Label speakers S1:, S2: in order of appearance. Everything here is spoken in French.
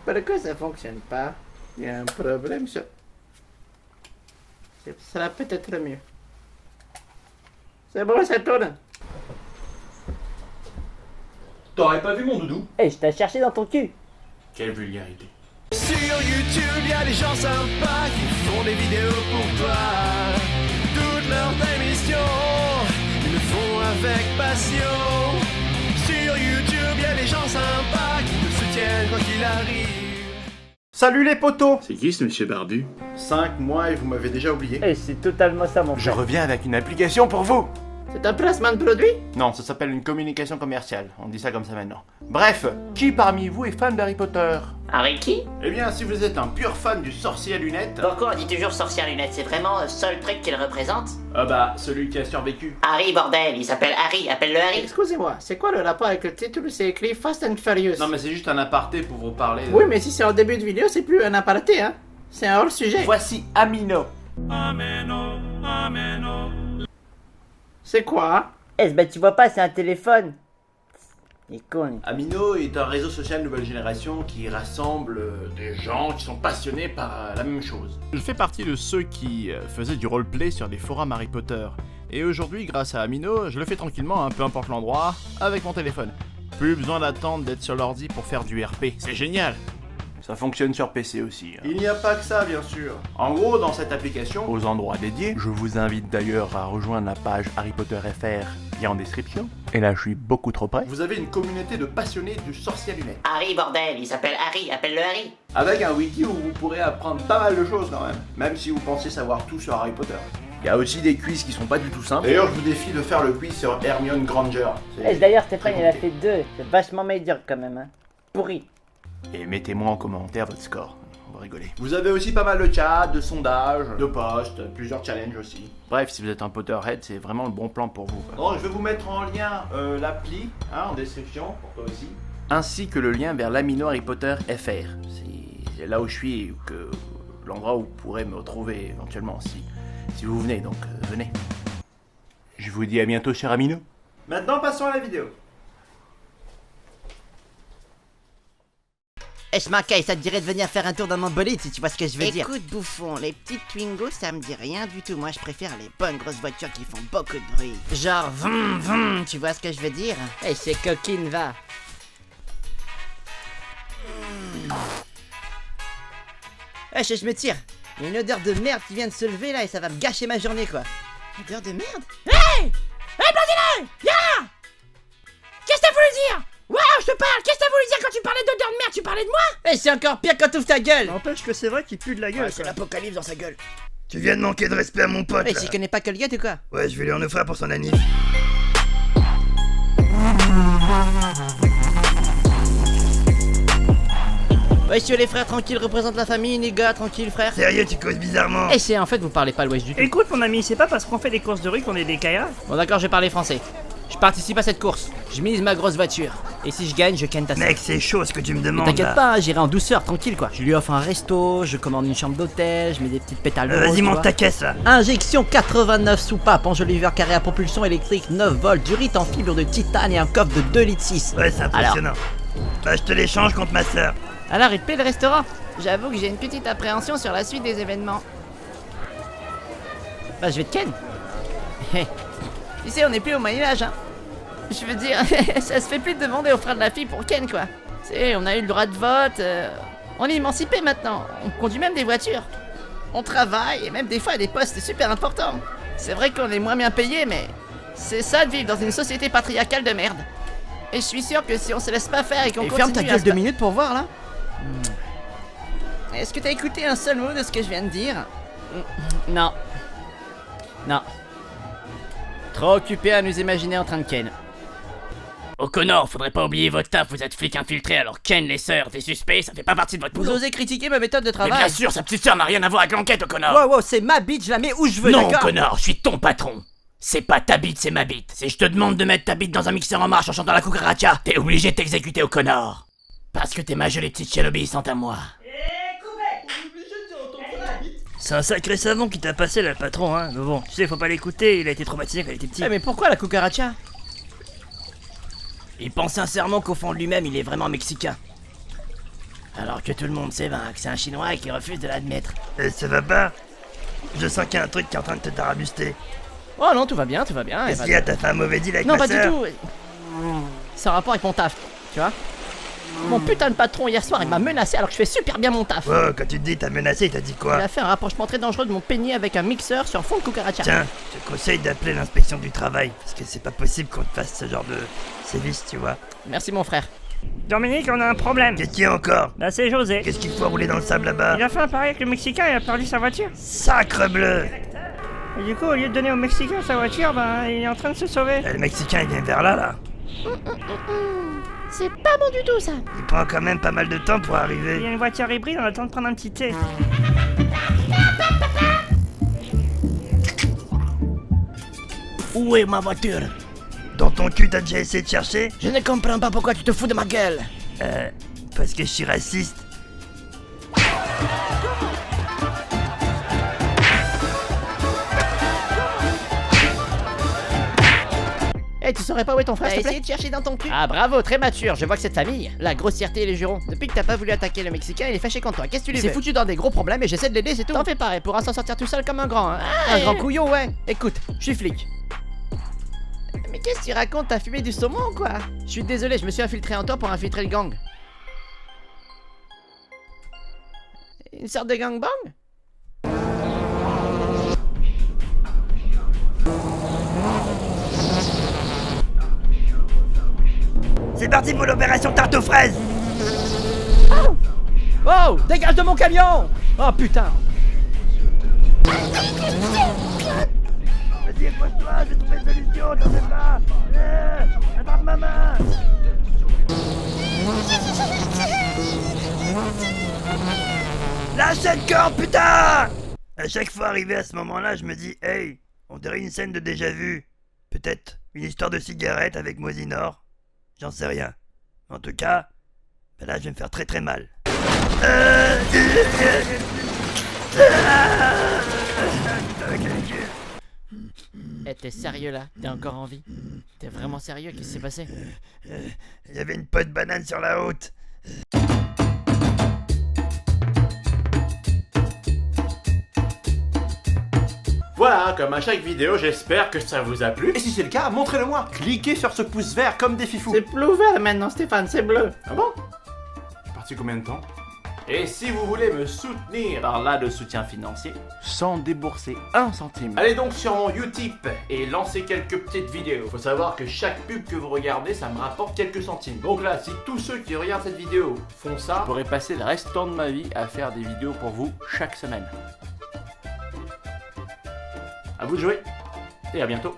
S1: Pourquoi ça fonctionne pas? Il y a un problème sur... Ça sera peut-être mieux. C'est bon, ça tourne.
S2: T'aurais pas vu mon doudou?
S3: Eh, je t'ai cherché dans ton cul.
S2: Quelle vulgarité.
S4: Sur YouTube, y'a des gens sympas qui font des vidéos pour toi. Toutes leurs émissions, ils le font avec passion. Sur YouTube, y'a des gens sympas qui te soutiennent quoi qu'il arrive.
S5: Salut les potos!
S2: C'est qui ce monsieur barbu?
S5: 5 mois et vous m'avez déjà oublié.
S3: Eh, c'est totalement ça, mon
S5: Je
S3: frère.
S5: reviens avec une application pour vous!
S1: C'est un placement de produit?
S5: Non, ça s'appelle une communication commerciale. On dit ça comme ça maintenant. Bref, qui parmi vous est fan d'Harry Potter?
S6: Harry qui?
S5: Eh bien, si vous êtes un pur fan du sorcier à lunettes...
S6: Pourquoi on dit toujours sorcier à lunettes? C'est vraiment le seul truc qu'il représente?
S5: Ah bah, celui qui a survécu.
S6: Harry, bordel, il s'appelle Harry, appelle-le Harry.
S1: Excusez-moi, c'est quoi le rapport avec le titre où c'est écrit Fast and Furious?
S5: Non mais c'est juste un aparté pour vous parler...
S1: Oui, mais si c'est en début de vidéo, c'est plus un aparté, hein? C'est un hors-sujet.
S5: Voici Amino.
S1: C'est quoi?
S3: Eh, bah tu vois pas, c'est un téléphone. Il est con, lui.
S5: Amino est un réseau social nouvelle génération qui rassemble des gens qui sont passionnés par la même chose.
S7: Je fais partie de ceux qui faisaient du roleplay sur des forums Harry Potter. Et aujourd'hui, grâce à Amino, je le fais tranquillement, peu importe l'endroit, avec mon téléphone. Plus besoin d'attendre d'être sur l'ordi pour faire du RP. C'est génial!
S5: Ça fonctionne sur PC aussi. Il n'y a pas que ça, bien sûr. En gros, dans cette application, aux endroits dédiés, je vous invite d'ailleurs à rejoindre la page Harry Potter FR qui est en description. Et là, je suis beaucoup trop près. Vous avez une communauté de passionnés du sorcier à lunettes.
S6: Harry, bordel, il s'appelle Harry, appelle-le Harry.
S5: Avec un wiki où vous pourrez apprendre pas mal de choses quand même si vous pensez savoir tout sur Harry Potter. Il y a aussi des quiz qui sont pas du tout simples. D'ailleurs, je vous défie de faire le quiz sur Hermione Granger.
S3: Eh, d'ailleurs, Stéphane,
S5: très
S3: il a
S5: compliqué.
S3: fait 2. C'est vachement meilleur quand même, hein. Pourri.
S5: Et mettez-moi en commentaire votre score, on va rigoler. Vous avez aussi pas mal de chats, de sondages, de posts, plusieurs challenges aussi. Bref, si vous êtes un Potterhead, c'est vraiment le bon plan pour vous. Bon, je vais vous mettre en lien l'appli, en description, pour toi aussi. Ainsi que le lien vers l'Amino Harry Potter FR. C'est là où je suis, que l'endroit où vous pourrez me retrouver éventuellement si vous venez, donc venez. Je vous dis à bientôt, cher Amino. Maintenant, passons à la vidéo.
S8: Eh Schmackay, ça te dirait de venir faire un tour dans mon bolide si tu vois ce que je veux dire.
S9: Écoute bouffon, les petites Twingo ça me dit rien du tout. Moi je préfère les bonnes grosses voitures qui font beaucoup de bruit. Genre vroom vroom, tu vois ce que je veux dire?
S3: Eh, c'est coquine, va.
S8: Eh, je me tire. Il y a une odeur de merde qui vient de se lever là et ça va me gâcher ma journée quoi.
S9: Odeur de merde?
S10: Hey Blandine! Viens là! Qu'est-ce que t'as voulu dire? Waouh, je te parle! Qu'est-ce que t'as voulu dire quand tu parlais d'odeur de merde? Tu parlais de moi?
S8: Eh, c'est encore pire quand t'ouvres ta gueule.
S11: N'empêche que c'est vrai qu'il pue de la gueule.
S8: C'est
S11: quoi.
S8: l'apocalypse dans sa gueule.
S11: Tu viens de manquer de respect à mon pote.
S8: Eh,
S11: là.
S8: j'y connais pas Colgate ou quoi?
S11: Ouais, je vais lui en offrir pour son anniv.
S8: Ouais, monsieur les frères, tranquille, représente la famille, les gars, tranquille frère.
S11: Sérieux, tu causes bizarrement.
S3: Eh, c'est en fait, vous parlez pas l'ouest du tout.
S11: Écoute mon ami, c'est pas parce qu'on fait des courses de rue qu'on est des kayas.
S3: Bon, d'accord, je vais parler français. Je participe à cette course. Je mise ma grosse voiture. Et si je gagne, je ken ta sœur.
S11: Mec, c'est chaud ce que tu me
S3: Mais
S11: demandes.
S3: t'inquiète
S11: là.
S3: pas, hein, j'irai en douceur, tranquille quoi. Je lui offre un resto, je commande une chambre d'hôtel, je mets des petites pétales de rose,
S11: Vas-y,
S3: tu
S11: monte
S3: vois.
S11: ta caisse là.
S3: Injection 89 soupapes, enjoliveur carré à propulsion électrique 9 volts, du riz en fibre de titane et un coffre de 2 litres 6.
S11: Ouais, c'est impressionnant. Bah, je te l'échange contre ma sœur.
S3: Alors, il te plaît le restaurant?
S10: J'avoue que j'ai une petite appréhension sur la suite des événements.
S3: Bah, je vais te ken.
S10: Tu sais, on n'est plus au Moyen-Âge, hein. Je veux dire, ça se fait plus de demander aux frères de la fille pour Ken, quoi. Tu sais, on a eu le droit de vote, on est émancipé maintenant, on conduit même des voitures. On travaille, et même des fois à des postes super importants. C'est vrai qu'on est moins bien payé, mais c'est ça de vivre dans une société patriarcale de merde. Et je suis sûr que si on se laisse pas faire et qu'on
S8: Et
S10: continue
S8: ferme ta
S10: à
S8: gueule
S10: se
S8: 2 minutes pour voir là.
S10: Est-ce que t'as écouté un seul mot de ce que je viens de dire?
S3: Non. Non. Trop occupé à nous imaginer en train de ken.
S12: O'Connor, faudrait pas oublier votre taf, vous êtes flic infiltré, alors Ken, les sœurs, des suspects, ça fait pas partie de votre
S8: Vous
S12: boulot.
S8: osez critiquer ma méthode de
S12: Mais
S8: travail?
S12: bien sûr, sa petite sœur n'a rien à voir avec l'enquête, O'Connor.
S8: Wow, c'est ma bite, je la mets où je veux,
S12: Non,
S8: d'accord?
S12: O'Connor, je suis ton patron. C'est pas ta bite, c'est ma bite. Si je te demande de mettre ta bite dans un mixeur en marche en chantant la cucaracha, t'es obligé de t'exécuter, O'Connor. Parce que t'es ma jolie petite chienne obéissante à moi.
S11: C'est un sacré savon qui t'a passé là, le patron, hein. Mais bon, tu sais, faut pas l'écouter, il a été traumatisé quand il était petit.
S8: Eh, mais pourquoi la cucaracha? Il pense sincèrement qu'au fond de lui-même, il est vraiment mexicain.
S11: Alors que tout le monde sait que c'est un chinois qui refuse de l'admettre.
S13: Ça va pas? Je sens qu'il y a un truc qui est en train de te tarabuster.
S10: Oh non, tout va bien, tout va bien.
S13: Qu'est-ce qu'il y a? T'as fait un mauvais deal avec
S10: non,
S13: ma
S10: pas
S13: sœur?
S10: du tout. C'est un rapport avec mon taf, tu vois. Mon putain de patron hier soir, il m'a menacé alors que je fais super bien mon taf.
S13: Oh, quand tu te dis t'as menacé, il t'a dit quoi?
S10: Il a fait un rapprochement très dangereux de mon peigné avec un mixeur sur fond de cucaracha.
S13: Tiens, je te conseille d'appeler l'inspection du travail, parce que c'est pas possible qu'on te fasse ce genre de sévices, tu vois.
S10: Merci mon frère.
S11: Dominique, on a un problème.
S13: Qu'est-ce qu'il y a encore?
S11: Bah c'est José.
S13: Qu'est-ce qu'il faut rouler dans le sable là-bas?
S11: Il a fait un pari avec le Mexicain et a perdu sa voiture.
S13: Sacre bleu!
S11: Et du coup, au lieu de donner au Mexicain sa voiture, il est en train de se sauver.
S13: Le Mexicain, il vient vers là.
S10: C'est pas bon du tout ça.
S13: Il prend quand même pas mal de temps pour
S11: Il y
S13: arriver.
S11: a une voiture hybride, on a le temps de prendre un petit thé.
S12: Où est ma voiture?
S13: Dans ton cul, t'as déjà essayé de chercher?
S12: Je ne comprends pas pourquoi tu te fous de ma gueule.
S13: Parce que je suis raciste.
S10: Eh, tu saurais pas où est ton frère,
S8: T'as
S10: s'il te
S8: essayé
S10: plaît?
S8: de chercher dans ton cul?
S10: Ah bravo, très mature, je vois que cette famille, la grossièreté et les jurons. Depuis que t'as pas voulu attaquer le Mexicain, il est fâché contre toi, qu'est-ce que tu lui fais? Il s'est foutu dans des gros problèmes et j'essaie de l'aider, c'est tout. T'en fais pareil, pourra s'en sortir tout seul comme un grand, hein. Un grand couillon, ouais. Écoute, je suis flic. Mais qu'est-ce que tu racontes? T'as fumé du saumon ou quoi? Je suis désolé, je me suis infiltré en toi pour infiltrer le gang. Une sorte de gangbang?
S13: C'est parti pour l'opération tarte aux fraises!
S10: Oh! Oh! Dégage de mon camion! Oh putain!
S13: Vas-y, pose-toi, j'ai trouvé une solution, t'en fais pas! Attrape ma main! Lâchez le corps, putain! À chaque fois arrivé à ce moment-là, je me dis, hey, on dirait une scène de déjà-vu. Peut-être une histoire de cigarette avec Mosinor. J'en sais rien. En tout cas, ben là, je vais me faire très très mal.
S10: Eh, t'es sérieux là? T'es encore en vie? T'es vraiment sérieux? Qu'est-ce qui s'est passé?
S13: Il y avait une peau de banane sur la route.
S5: Voilà, comme à chaque vidéo, j'espère que ça vous a plu. Et si c'est le cas, montrez-le moi. Cliquez sur ce pouce vert comme des fifous.
S1: C'est plus vert maintenant, Stéphane, c'est bleu.
S5: Ah bon? C'est parti combien de temps? Et si vous voulez me soutenir par là de soutien financier, sans débourser un centime, allez donc sur mon Utip et lancez quelques petites vidéos. Faut savoir que chaque pub que vous regardez, ça me rapporte quelques centimes. Donc là, si tous ceux qui regardent cette vidéo font ça, je pourrais passer le restant de ma vie à faire des vidéos pour vous chaque semaine. À vous de jouer, et à bientôt.